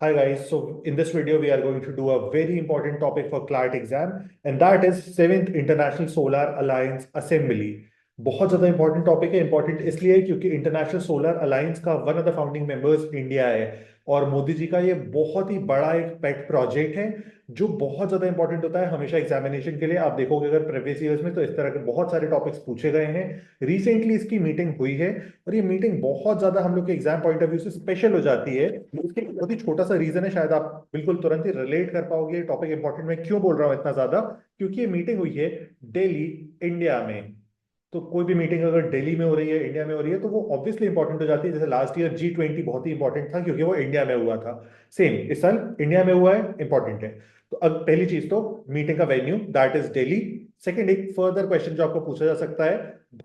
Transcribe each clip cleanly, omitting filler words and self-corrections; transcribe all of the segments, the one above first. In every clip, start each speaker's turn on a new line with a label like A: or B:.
A: Hi guys, so in this video we are going to do a very important topic for CLAT exam and that is 7th International Solar Alliance Assembly। बहुत ज़्यादा important topic है। Important इसलिए क्योंकि international solar alliance का one of the founding members India है और मोदी जी का ये बहुत ही बड़ा एक पेट प्रोजेक्ट है जो बहुत ज़्यादा इंपॉर्टेंट होता है हमेशा एग्जामिनेशन के लिए। आप देखोगे अगर प्रीवियस ईयर्स में तो इस तरह के बहुत सारे टॉपिक्स पूछे गए हैं। रिसेंटली इसकी मीटिंग हुई है और ये मीटिंग बहुत ज्यादा हम लोग के एग्जाम पॉइंट ऑफ व्यू से स्पेशल हो जाती है। उसके एक बहुत ही छोटा सा रीजन है, शायद आप बिल्कुल तुरंत ही रिलेट कर पाओगे ये टॉपिक इंपॉर्टेंट मैं क्यों बोल रहा हूँ इतना ज्यादा, क्योंकि ये मीटिंग हुई है दिल्ली, इंडिया में। तो कोई भी मीटिंग अगर दिल्ली में हो रही है, इंडिया में हो रही है, तो वो ऑब्वियसली इंपॉर्टेंट हो जाती है। जैसे लास्ट ईयर G20 बहुत ही इंपॉर्टेंट था क्योंकि वो इंडिया में हुआ था। सेम इस साल इंडिया में हुआ है, इंपॉर्टेंट है। तो अब पहली चीज तो मीटिंग का venue that is Delhi. Second, एक फर्दर क्वेश्चन जो आपको पूछा जा सकता है,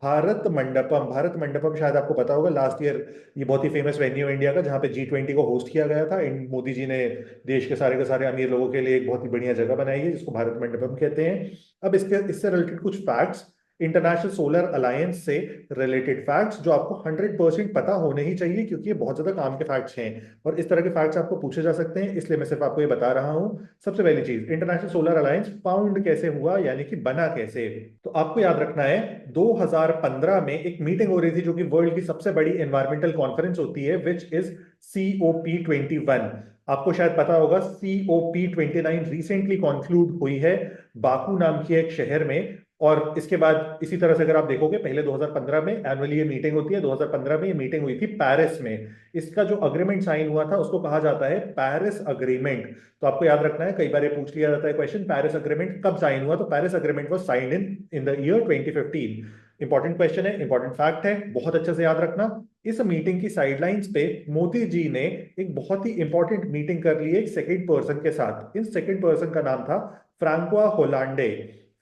A: भारत मंडपम। भारत मंडपम शायद आपको पता होगा, लास्ट ईयर ये बहुत ही फेमस वेन्यू है इंडिया का जहाँ पे G20 को होस्ट किया गया था। इन मोदी जी ने देश के सारे अमीर लोगों के लिए एक बहुत ही बढ़िया जगह बनाई है जिसको भारत मंडपम कहते हैं। अब इससे रिलेटेड कुछ फैक्ट्स, इंटरनेशनल सोलर अलायंस से रिलेटेड फैक्ट्स जो आपको 100% पता होने ही चाहिए क्योंकि ये बहुत ज्यादा काम के फैक्ट्स हैं और इस तरह के फैक्ट्स आपको पूछे जा सकते हैं, इसलिए मैं सिर्फ आपको ये बता रहा हूं। सबसे पहली चीज, इंटरनेशनल सोलर अलायंस फाउंड कैसे हुआ, यानी कि बना कैसे। तो आपको याद रखना है 2015 में एक मीटिंग हो रही थी जो कि वर्ल्ड की सबसे बड़ी एनवायरमेंटल कॉन्फ्रेंस होती है, विच इज COP21। आपको शायद पता होगा COP29 रिसेंटली कंक्लूड हुई है बाकू नाम की एक शहर में। और इसके बाद इसी तरह से अगर आप देखोगे, पहले 2015 में एनुअली ये मीटिंग होती है, 2015 में ये मीटिंग हुई थी पेरिस में। इसका जो अग्रीमेंट साइन हुआ था उसको कहा जाता है पेरिस अग्रीमेंट। तो आपको याद रखना है, कई बार ये पूछ लिया जाता है क्वेश्चन, पेरिस अग्रीमेंट कब साइन हुआ। तो Paris agreement was signed in the year 2015। Important question है, इंपॉर्टेंट फैक्ट है, बहुत अच्छे से याद रखना। इस मीटिंग की साइडलाइंस पे मोदी जी ने एक बहुत ही इंपॉर्टेंट मीटिंग कर ली है एक सेकंड पर्सन के साथ। इस सेकंड पर्सन का नाम था फ्रांकोआ होलांडे।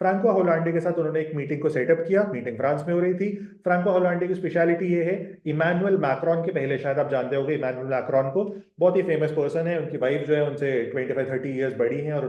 A: फ्रांको होलांडे के साथ उन्होंने एक मीटिंग को सेटअप किया। मीटिंग फ्रांस में हो रही थी। फ्रांको होलांडे की स्पेशलिटी ये है, इमानुअल मैक्रोन के पहले, शायद आप जानते होंगे इमानुअल मैक्रोन को, बहुत ही फेमस पर्सन है। उनकी वाइफ जो है उनसे 25-30 ईयर्स बड़ी हैं और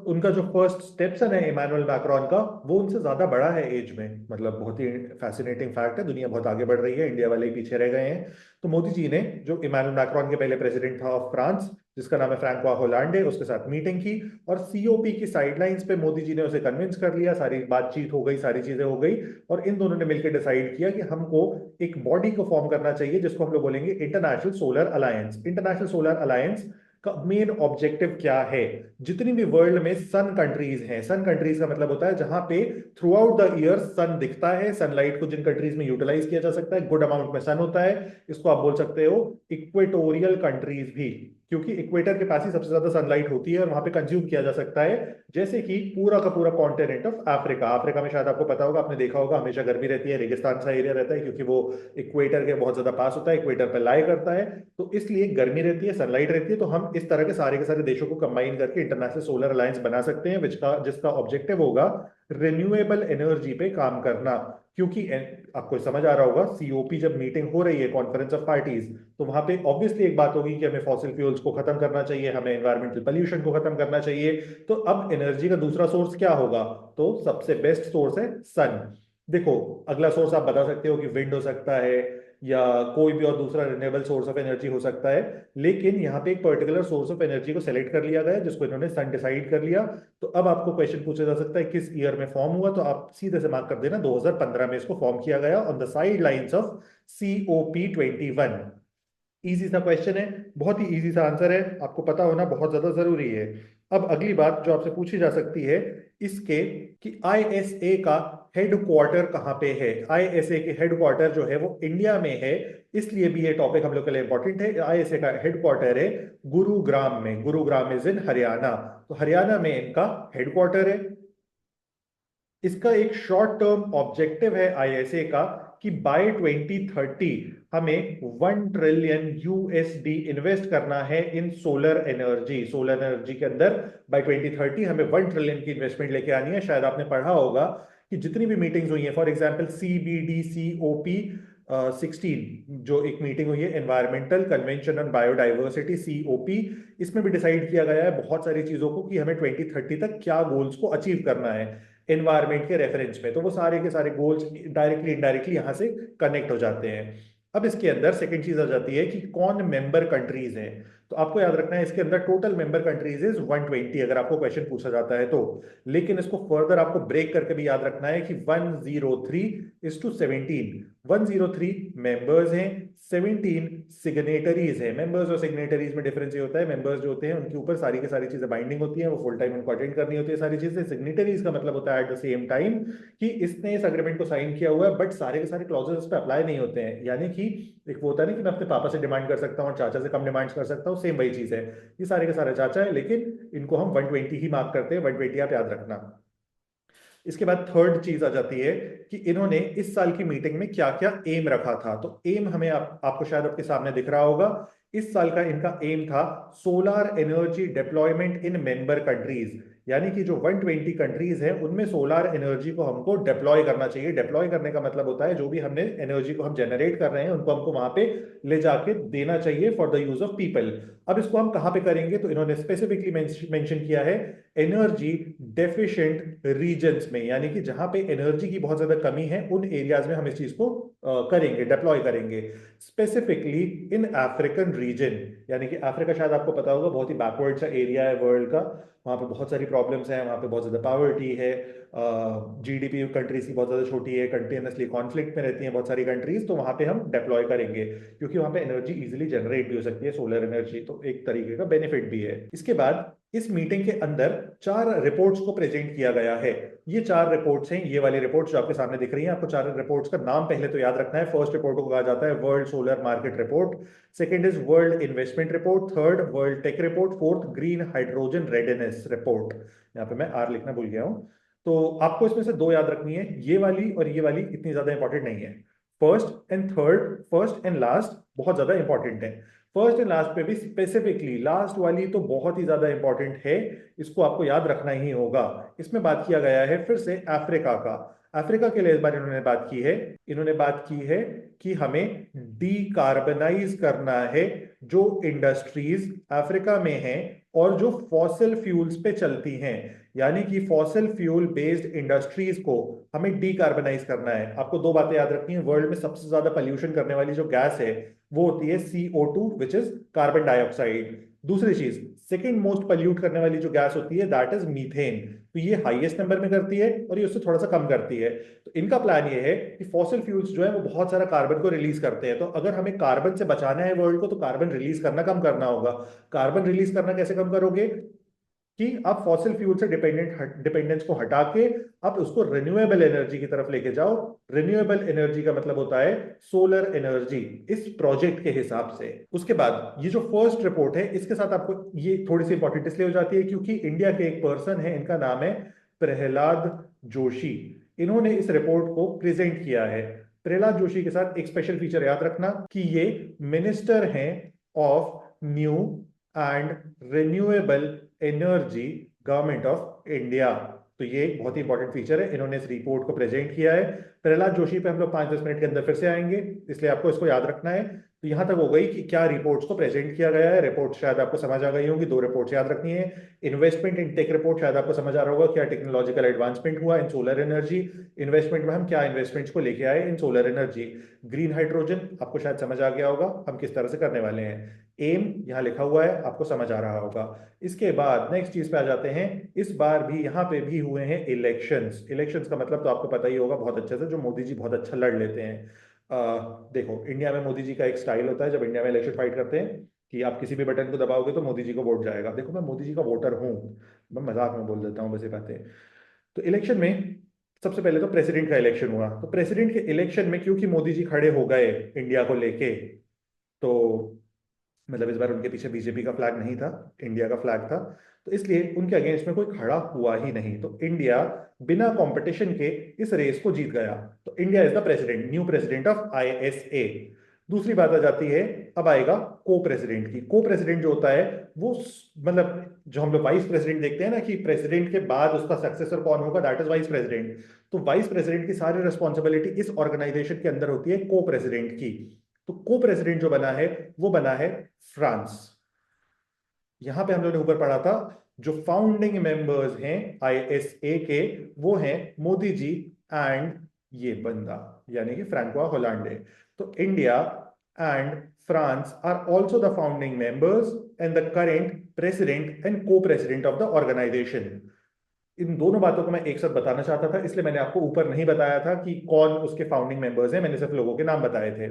A: उनका जो फर्स्ट स्टेप्सन है इमानुअल मैक्रोन का, वो उनसे ज्यादा बड़ा है एज में। मतलब बहुत ही फैसिनेटिंग फैक्ट है, दुनिया बहुत आगे बढ़ रही है, इंडिया वाले ही पीछे रह गए हैं। तो मोदी जी ने, जो इमानुअल मैक्रोन के पहले प्रेसिडेंट था ऑफ फ्रांस, जिसका नाम है फ्रैंकोआ होलांडे, उसके साथ मीटिंग की और COP की साइडलाइंस पे मोदी जी ने उसे कन्विंस कर लिया। सारी बातचीत हो गई, सारी चीजें हो गई और इन दोनों ने मिलकर डिसाइड किया कि हमको एक बॉडी को फॉर्म करना चाहिए जिसको हम लोग बोलेंगे international solar alliance. International solar alliance का मेन ऑब्जेक्टिव क्या है। जितनी भी वर्ल्ड में सन कंट्रीज हैं, सन कंट्रीज का मतलब होता है जहां पे थ्रू आउट द ईयर सन दिखता है, सनलाइट को जिन कंट्रीज में यूटिलाइज किया जा सकता है, गुड अमाउंट में सन होता है, इसको आप बोल सकते हो इक्वेटोरियल कंट्रीज भी, क्योंकि इक्वेटर के पास ही सबसे ज्यादा सनलाइट होती है और वहां पे कंज्यूम किया जा सकता है। जैसे कि पूरा का पूरा कॉन्टिनेंट ऑफ अफ्रीका। अफ्रीका में शायद आपको पता होगा, आपने देखा होगा, हमेशा गर्मी रहती है, रेगिस्तान सा एरिया रहता है क्योंकि वो इक्वेटर के बहुत ज्यादा पास होता है, इक्वेटर पे लाई करता है। तो इसलिए गर्मी रहती है, सनलाइट रहती है। तो हम इस तरह के सारे देशों को कंबाइन करके इंटरनेशनल सोलर अलायंस बना सकते हैं, जिसका ऑब्जेक्टिव होगा रिन्यूएबल एनर्जी पे काम करना। क्योंकि आपको समझ आ रहा होगा, COP जब मीटिंग हो रही है, कॉन्फ्रेंस ऑफ पार्टीज, तो वहां पे ऑब्वियसली एक बात होगी कि हमें फॉसिल फ्यूल्स को खत्म करना चाहिए, हमें एनवायरमेंटल पोल्यूशन को खत्म करना चाहिए। तो अब एनर्जी का दूसरा सोर्स क्या होगा, तो सबसे बेस्ट सोर्स है सन। देखो, अगला सोर्स आप बता सकते हो कि विंड हो सकता है या कोई भी और दूसरा रिन्यूएबल सोर्स ऑफ एनर्जी हो सकता है, लेकिन यहाँ पे एक पर्टिकुलर सोर्स ऑफ एनर्जी को सेलेक्ट कर लिया गया जिसको इन्होंने सन डिसाइड कर लिया। तो अब आपको क्वेश्चन पूछा जा सकता है किस ईयर में फॉर्म हुआ, तो आप सीधे से मार्क कर देना 2015 में इसको फॉर्म किया गया on the side lines of COP21। Easy सा क्वेश्चन है, बहुत ही इजी सा आंसर है, आपको पता होना बहुत ज्यादा जरूरी है। अब अगली बात जो आपसे पूछी जा सकती है इसके, कि ISA का हेडक्वार्टर कहाँ पे है। ISA के हेडक्वार्टर जो है वो इंडिया में है, इसलिए भी ये टॉपिक हम लोग के लिए इंपॉर्टेंट है। ISA का हेडक्वार्टर है गुरुग्राम में। Gurugram is in Haryana. तो हरियाणा में इनका हेडक्वार्टर है। इसका एक शॉर्ट टर्म ऑब्जेक्टिव है ISA का कि बाय 2030 हमें 1 ट्रिलियन USD इन्वेस्ट करना है इन सोलर एनर्जी। सोलर एनर्जी के अंदर बाय 2030 हमें 1 ट्रिलियन की इन्वेस्टमेंट लेके आनी है। शायद आपने पढ़ा होगा कि जितनी भी मीटिंग्स हुई हैं, फॉर एग्जाम्पल CBDCOP 16, जो एक मीटिंग हुई है environmental convention on biodiversity, COP, इसमें भी डिसाइड किया गया है बहुत सारी चीजों को कि हमें 2030 तक क्या गोल्स को अचीव करना है एनवायरमेंट के रेफरेंस में। तो वो सारे के सारे गोल्स डायरेक्टली इनडायरेक्टली यहां से कनेक्ट हो जाते हैं। अब इसके अंदर सेकंड चीज आ जाती है कि कौन मेंबर कंट्रीज हैं। तो आपको याद रखना है इसके अंदर टोटल मेंबर कंट्रीज इज 120 अगर आपको क्वेश्चन पूछा जाता है तो। लेकिन इसको फर्दर आपको ब्रेक करके भी याद रखना है कि 103 इज टू 17। 103 मेंबर्स हैं, 17 सिग्नेटरीज हैं। मेंबर्स और सिग्नेटरीज में डिफरेंस ये होता है, मेंबर्स जो होते हैं उनके ऊपर सारी की सारी चीजें बाइंडिंग होती हैं, वो फुल टाइम उनको अटेंड करनी होती है सारी चीजें। सिग्नेटरीज का मतलब होता है एट द सेम टाइम कि इसने इस अग्रीमेंट को साइन किया हुआ है, बट सारे के सारे क्लॉजेस उस पर अप्लाई नहीं होते हैं। यानी कि एक वो होता है ना कि मैं अपने पापा से डिमांड कर सकता हूँ और चाचा से कम डिमांड कर सकता हूँ, सेम वही चीज है। ये सारे के सारे चाचा है, लेकिन इनको हम 120 ही मार्क करते हैं। 120 आप याद रखना। इसके बाद थर्ड चीज आ जाती है कि इन्होंने इस साल की मीटिंग में क्या क्या एम रखा था। तो एम हमें आपको शायद आपके सामने दिख रहा होगा। इस साल का इनका एम था सोलर एनर्जी डिप्लॉयमेंट इन मेंबर कंट्रीज। यानी कि जो 120 कंट्रीज हैं उनमें सोलर एनर्जी को हमको डिप्लॉय करना चाहिए। डिप्लॉय करने का मतलब होता है जो भी हमने एनर्जी को हम जनरेट कर रहे हैं उनको हमको वहां पे ले जाके देना चाहिए for the use of people. अब इसको हम कहां पे करेंगे, तो इन्होंने स्पेसिफिकली मेंशन किया है एनर्जी डेफिशिएंट रीजन्स में, यानी कि जहां पे एनर्जी की बहुत ज्यादा कमी है उन एरियाज में हम इस चीज को करेंगे, डिप्लॉय करेंगे। स्पेसिफिकली इन अफ्रीकन रीजन, यानी कि अफ्रीका शायद आपको पता होगा बहुत ही बैकवर्ड सा एरिया है वर्ल्ड का। वहाँ पे बहुत सारी प्रॉब्लम्स हैं, वहाँ पे बहुत ज़्यादा पॉवर्टी है, जीडीपी कंट्रीज की बहुत ज़्यादा छोटी है, कंटिन्यूसली कॉन्फ्लिक्ट में रहती हैं बहुत सारी कंट्रीज। तो वहाँ पे हम डिप्लॉय करेंगे क्योंकि वहाँ पे एनर्जी इजीली जनरेट भी हो सकती है, सोलर एनर्जी, तो एक तरीके का बेनिफिट भी है। इसके बाद इस मीटिंग के अंदर 4 रिपोर्ट्स को प्रेजेंट किया गया है। ये 4 रिपोर्ट्स हैं, ये वाली रिपोर्ट्स जो आपके सामने दिख रही हैं। आपको 4 रिपोर्ट्स का नाम पहले तो याद रखना है। फर्स्ट रिपोर्ट को कहा जाता है world solar market report, second is world investment report, third world tech report, fourth green hydrogen readiness report. यहाँ पे मैं आर लिखना भूल गया हूँ। तो आपको इसमें से 2 याद रखनी है, ये वाली और ये वाली इतनी ज्यादा इंपॉर्टेंट नहीं है। First and third, first and last बहुत ज्यादा इंपॉर्टेंट है। फर्स्ट एंड लास्ट पे भी स्पेसिफिकली लास्ट वाली तो बहुत ही ज्यादा इंपॉर्टेंट है, इसको आपको याद रखना ही होगा। इसमें बात किया गया है फिर से अफ्रीका का। अफ्रीका के लिए इस बार इन्होंने बात की है, इन्होंने बात की है कि हमें डीकार्बनाइज करना है जो इंडस्ट्रीज अफ्रीका में हैं और जो फॉसिल फ्यूल्स पे चलती हैं। यानी कि फॉसिल फ्यूल बेस्ड इंडस्ट्रीज को हमें डीकार्बनाइज करना है। आपको 2 बातें याद रखनी है। वर्ल्ड में सबसे ज्यादा पॉल्यूशन करने वाली जो गैस है वो होती है CO2 which is carbon dioxide. दूसरी चीज, सेकंड मोस्ट पॉल्यूट करने वाली जो गैस होती है दैट इज मीथेन। तो ये हाईएस्ट नंबर में करती है और ये उससे थोड़ा सा कम करती है। तो इनका प्लान ये है कि फॉसिल फ्यूल्स जो है वो बहुत सारा कार्बन को रिलीज करते हैं, तो अगर हमें कार्बन से बचाना है वर्ल्ड को तो कार्बन रिलीज करना कम करना होगा। कार्बन रिलीज करना कैसे कम करोगे कि आप फॉसिल फ्यूल से डिपेंडेंस को हटा के आप उसको रिन्यूएबल एनर्जी की तरफ लेके जाओ। रिन्यूएबल एनर्जी का मतलब होता है सोलर एनर्जी इस प्रोजेक्ट के हिसाब से। उसके बाद ये जो फर्स्ट रिपोर्ट है इसके साथ आपको ये थोड़ी सी इंपॉर्टेंट इसलिए हो जाती है क्योंकि इंडिया के एक पर्सन है, इनका नाम है प्रहलाद जोशी। इन्होंने इस रिपोर्ट को प्रेजेंट किया है। प्रहलाद जोशी के साथ एक स्पेशल फीचर याद रखना कि ये मिनिस्टर हैं of new and renewable energy government of India. तो ये एक बहुत ही इंपॉर्टेंट फीचर है, इन्होंने इस रिपोर्ट को प्रेजेंट किया है। प्रहलाद जोशी पे हम लोग 5-10 मिनट के अंदर फिर से आएंगे, इसलिए आपको इसको याद रखना है। तो यहां तक हो गई कि क्या रिपोर्ट्स को प्रेजेंट किया गया है। रिपोर्ट शायद आपको समझ आ गई होंगी, 2 रिपोर्ट्स याद रखनी है। इन्वेस्टमेंट इन टेक रिपोर्ट शायद आपको समझ आ रहा होगा क्या टेक्नोलॉजिकल एडवांसमेंट हुआ इन सोलर एनर्जी। इन्वेस्टमेंट में हम क्या इन्वेस्टमेंट्स को लेके आए इन सोलर एनर्जी। ग्रीन हाइड्रोजन आपको शायद समझ आ गया होगा हम किस तरह से करने वाले हैं। एम यहाँ लिखा हुआ है, आपको समझ आ रहा होगा। इसके बाद नेक्स्ट चीज पे आ जाते हैं। इस बार भी यहाँ पे भी हुए हैं इलेक्शंस। इलेक्शंस का मतलब तो आपको पता ही होगा बहुत अच्छे से, जो मोदी जी बहुत अच्छा लड़ लेते हैं। देखो इंडिया में मोदी जी का एक स्टाइल होता है जब इंडिया में इलेक्शन फाइट करते हैं कि आप किसी भी बटन को दबाओगे तो मोदी जी को वोट जाएगा। देखो मैं मोदी जी का वोटर हूँ, मैं मजाक में बोल देता हूँ बस ये बातें। तो इलेक्शन में सबसे पहले तो प्रेसिडेंट का इलेक्शन हुआ, तो प्रेसिडेंट के इलेक्शन में क्योंकि मोदी जी खड़े हो गए इंडिया को लेके, तो मतलब इस बार उनके पीछे बीजेपी का फ्लैग नहीं था, इंडिया का फ्लैग था। तो इसलिए उनके अगेंस्ट में कोई खड़ा हुआ ही नहीं, तो इंडिया बिना कंपटीशन के इस रेस को जीत गया। तो India is the president, new president of ISA। दूसरी बात आ जाती है, अब आएगा को प्रेसिडेंट की। को प्रेसिडेंट जो होता है वो मतलब जो हम लोग वाइस प्रेसिडेंट देखते हैं ना कि प्रेसिडेंट के बाद उसका सक्सेसर कौन होगा, दैट इज वाइस प्रेसिडेंट। तो वाइस प्रेसिडेंट की सारी रिस्पॉन्सिबिलिटी इस ऑर्गेनाइजेशन के अंदर होती है को प्रेसिडेंट की। तो को प्रेसिडेंट जो बना है वो बना है फ्रांस। यहां पे हम लोगों ने ऊपर पढ़ा था जो फाउंडिंग मेंबर्स हैं ISA के, वो हैं मोदी जी एंड ये बंदा यानी कि फ्रैंकोआ होलांडे। तो India and France are also the founding members and the current president and co president of the organisation. इन दोनों बातों को मैं एक साथ बताना चाहता था, इसलिए मैंने आपको ऊपर नहीं बताया था कि कौन उसके फाउंडिंग मेंबर्स हैं, मैंने सिर्फ लोगों के नाम बताए थे।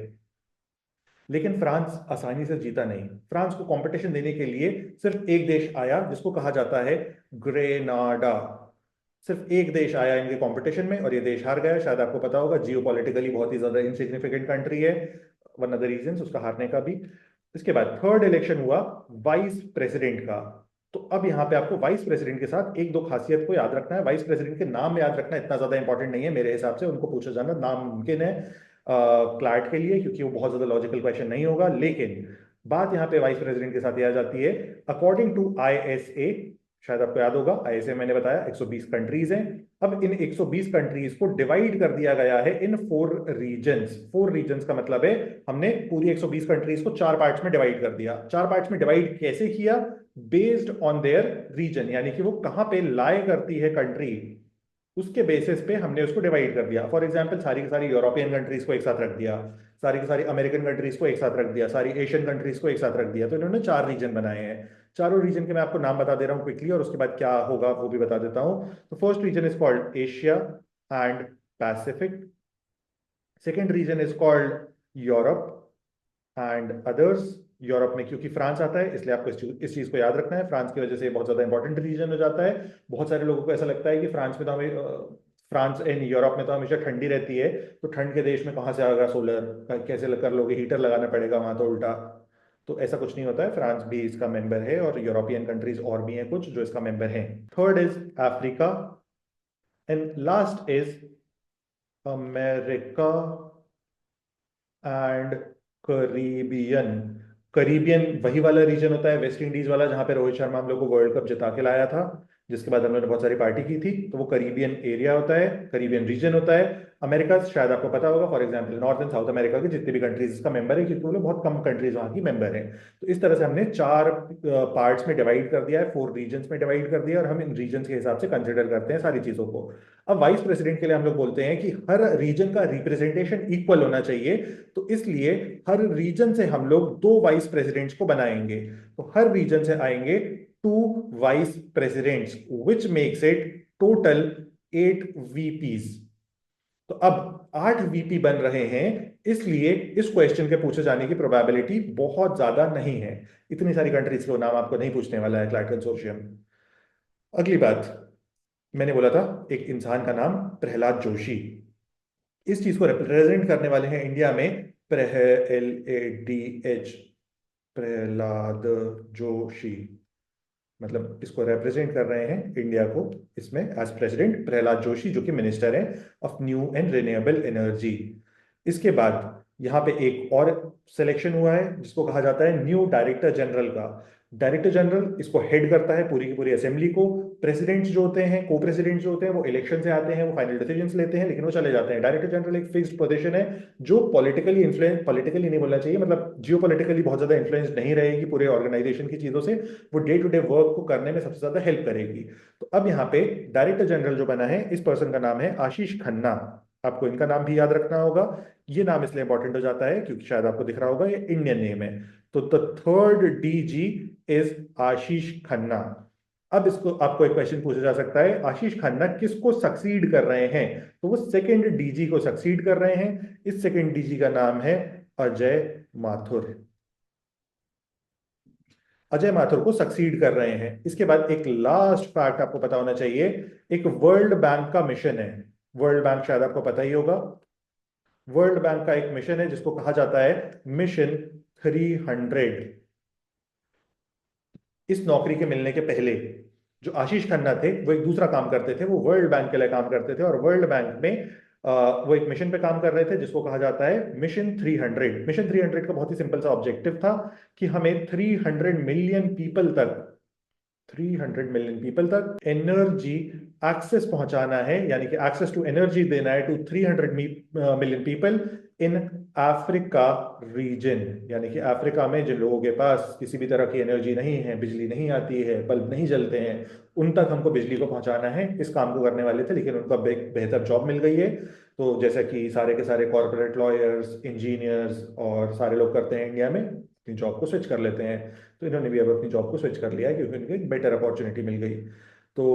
A: लेकिन फ्रांस आसानी से जीता नहीं। फ्रांस को कंपटीशन देने के लिए सिर्फ एक देश आया जिसको कहा जाता है ग्रेनाडा। सिर्फ एक देश आया इनके कंपटीशन में और ये देश हार गया। शायद आपको पता होगा, जियोपॉलिटिकली बहुत ही ज्यादा इनसिग्निफिकेंट कंट्री है, वन ऑफ द रीजंस उसका हारने का भी। इसके बाद थर्ड इलेक्शन हुआ वाइस प्रेसिडेंट का। तो अब यहाँ पे आपको वाइस प्रेसिडेंट के साथ एक दो खासियत को याद रखना है। वाइस प्रेसिडेंट के नाम याद रखना इतना ज्यादा इंपॉर्टेंट नहीं है मेरे हिसाब से, उनको पूछा जाना नामुमकिन है क्लैट के लिए, क्योंकि वो बहुत ज्यादा लॉजिकल क्वेश्चन नहीं होगा। लेकिन बात यहाँ पे वाइस प्रेसिडेंट के साथ यह आ जाती है, अकॉर्डिंग टू आईएसए, शायद आपको याद होगा आईएसए मैंने बताया 120 कंट्रीज हैं। अब इन 120 कंट्रीज को डिवाइड कर दिया गया है इन 4 रीजन्स। 4 रीजन्स का मतलब है हमने पूरी 120 कंट्रीज को 4 पार्ट्स में डिवाइड कर दिया। 4 पार्ट्स में डिवाइड कैसे किया? बेस्ड ऑन देयर रीजन, यानी कि वो कहां पे लाई करती है कंट्री, उसके बेसिस पे हमने उसको डिवाइड कर दिया। फॉर एग्जाम्पल सारी की सारी यूरोपियन कंट्रीज को एक साथ रख दिया, सारी की सारी अमेरिकन कंट्रीज को एक साथ रख दिया, सारी एशियन कंट्रीज को एक साथ रख दिया। तो इन्होंने 4 रीजन बनाए हैं। चारों रीजन के मैं आपको नाम बता दे रहा हूँ क्विकली, और उसके बाद क्या होगा वो भी बता देता हूँ। तो first region is called Asia and Pacific. Second region is called Europe and others. Europe में क्योंकि फ्रांस आता है इसलिए आपको इस चीज को याद रखना है, फ्रांस की वजह से बहुत ज्यादा इंपॉर्टेंट रीजन हो जाता है। बहुत सारे लोगों को ऐसा लगता है कि फ्रांस में तो हमें फ्रांस एंड यूरोप में तो हमेशा ठंडी रहती है, तो ठंड के देश में कहाँ से आएगा सोलर, कैसे कर लोगे, हीटर लगाना पड़ेगा वहां तो उल्टा। तो ऐसा कुछ नहीं होता है, फ्रांस भी इसका मेंबर है और यूरोपियन कंट्रीज और भी हैं कुछ जो इसका मेंबर हैं। Third is Africa and last is America and Caribbean. Caribbean वही वाला रीजन होता है वेस्ट इंडीज वाला जहां पे रोहित शर्मा हम लोग को वर्ल्ड कप जिता के लाया था, जिसके बाद हम लोगों ने बहुत सारी पार्टी की थी। तो वो करीबियन एरिया होता है, करीबियन रीजन होता है। अमेरिका शायद आपको पता होगा, for example north and south America की जितनी भी कंट्रीज इसका मेंबर है, क्योंकि वो लोग बहुत कम कंट्रीज वहां की मेंबर है। तो इस तरह से हमने 4 पार्ट्स में डिवाइड कर दिया है, 4 रीजन्स में डिवाइड कर दिया, और हम इन रीजन्स के हिसाब से कंसिडर करते हैं सारी चीजों को। अब वाइस प्रेसिडेंट के लिए हम लोग बोलते हैं कि हर रीजन का रिप्रेजेंटेशन इक्वल होना चाहिए। तो इसलिए हर रीजन से हम लोग 2 वाइस प्रेसिडेंट्स को बनाएंगे। तो हर रीजन से आएंगे 2 vice presidents, which makes it total 8 VPs. तो अब 8 वीपी बन रहे हैं, इसलिए इस क्वेश्चन के पूछे जाने की प्रोबेबिलिटी बहुत ज्यादा नहीं है। इतनी सारी कंट्रीज के नाम आपको नहीं पूछने वाला है क्लैट कंसोर्शियम। अगली बात, मैंने बोला था एक इंसान का नाम प्रहलाद जोशी। इस चीज को रिप्रेजेंट करने वाले हैं इंडिया में LADH, प्रहलाद जोशी। मतलब इसको रिप्रेजेंट कर रहे हैं इंडिया को इसमें एज प्रेसिडेंट प्रहलाद जोशी, जो कि मिनिस्टर है of new and renewable energy. इसके बाद यहाँ पे एक और सिलेक्शन हुआ है जिसको कहा जाता है न्यू डायरेक्टर जनरल का। डायरेक्टर जनरल इसको हेड करता है पूरी की पूरी असेंबली को। प्रेसिडेंट्स जो होते हैं, को प्रेसिडेंट्स जो होते हैं, वो इलेक्शन से आते हैं, वो फाइनल डिसीजंस लेते हैं, लेकिन वो चले जाते हैं। डायरेक्टर जनरल एक फिक्स्ड पोजीशन है जो पॉलिटिकली इन्फ्लुएंस, पॉलिटिकली नहीं बोलना चाहिए, मतलब जियो पॉलिटिकली बहुत ज्यादा इन्फ्लुएंस नहीं रहेगी पूरे ऑर्गेनाइजेशन की चीजों से। वो डे टू डे वर्क को करने में सबसे ज्यादा हेल्प करेगी। तो अब यहाँ पे डायरेक्टर जनरल जो बना है, इस पर्सन का नाम है आशीष खन्ना। आपको इनका नाम भी याद रखना होगा। ये नाम इसलिए इंपॉर्टेंट हो जाता है क्योंकि शायद आपको दिख रहा होगा ये इंडियन नेम है। तो द थर्ड डीजी इज आशीष खन्ना। अब इसको आपको एक क्वेश्चन पूछा जा सकता है, आशीष खन्ना किसको सक्सीड कर रहे हैं? तो वो सेकंड डीजी को सक्सीड कर रहे हैं। इस सेकंड डीजी का नाम है अजय माथुर। अजय माथुर को सक्सीड कर रहे हैं। इसके बाद एक लास्ट फैक्ट आपको पता होना चाहिए, एक वर्ल्ड बैंक का मिशन है। वर्ल्ड बैंक शायद आपको पता ही होगा। वर्ल्ड बैंक का एक मिशन है जिसको कहा जाता है मिशन 300। इस नौकरी के मिलने के पहले जो आशीष खन्ना थे वो एक दूसरा काम करते थे, वो वर्ल्ड बैंक के लिए काम करते थे, और वर्ल्ड बैंक में वो एक मिशन पे काम कर रहे थे जिसको कहा जाता है मिशन 300। मिशन 300 का बहुत ही सिंपल सा ऑब्जेक्टिव था कि हमें 300 मिलियन पीपल तक, 300 मिलियन पीपल तक एनर्जी एक्सेस पहुंचाना है, यानी कि एक्सेस टू एनर्जी देना है to 300 million people in Africa region. यानी कि अफ्रीका में जिन लोगों के पास किसी भी तरह की एनर्जी नहीं है, बिजली नहीं आती है, बल्ब नहीं जलते हैं, उन तक हमको बिजली को पहुंचाना है। इस काम को करने वाले थे, लेकिन उनको अब एक बेहतर जॉब मिल गई है। तो जैसा कि सारे के सारे कॉर्पोरेट लॉयर्स, इंजीनियर्स और सारे लोग करते हैं इंडिया में, अपनी जॉब को स्विच कर लेते हैं। तो इन्होंने भी अब अपनी जॉब को स्विच कर लिया है क्योंकि उनको एक बेटर अपॉर्चुनिटी मिल गई। तो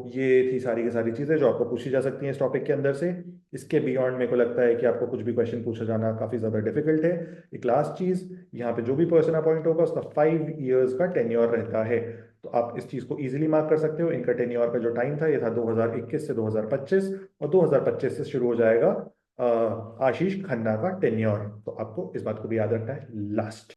A: ये थी सारी की सारी चीज़ें जो आपको पूछी जा सकती हैं इस टॉपिक के अंदर से। इसके बियॉन्ड मेरे को लगता है कि आपको कुछ भी क्वेश्चन पूछा जाना काफ़ी ज़्यादा डिफिकल्ट है। एक लास्ट चीज़, यहाँ पे जो भी पर्सन अपॉइंट होगा उसका 5 इयर्स का टेन्योर रहता है। तो आप इस चीज़ को इजीली मार्क कर सकते हो। इनका टेन्योर का जो टाइम था ये था 2021 से 2025, और 2025 से शुरू हो जाएगा आशीष खन्ना का टेन्योर। तो आपको इस बात को भी याद रखना है लास्ट।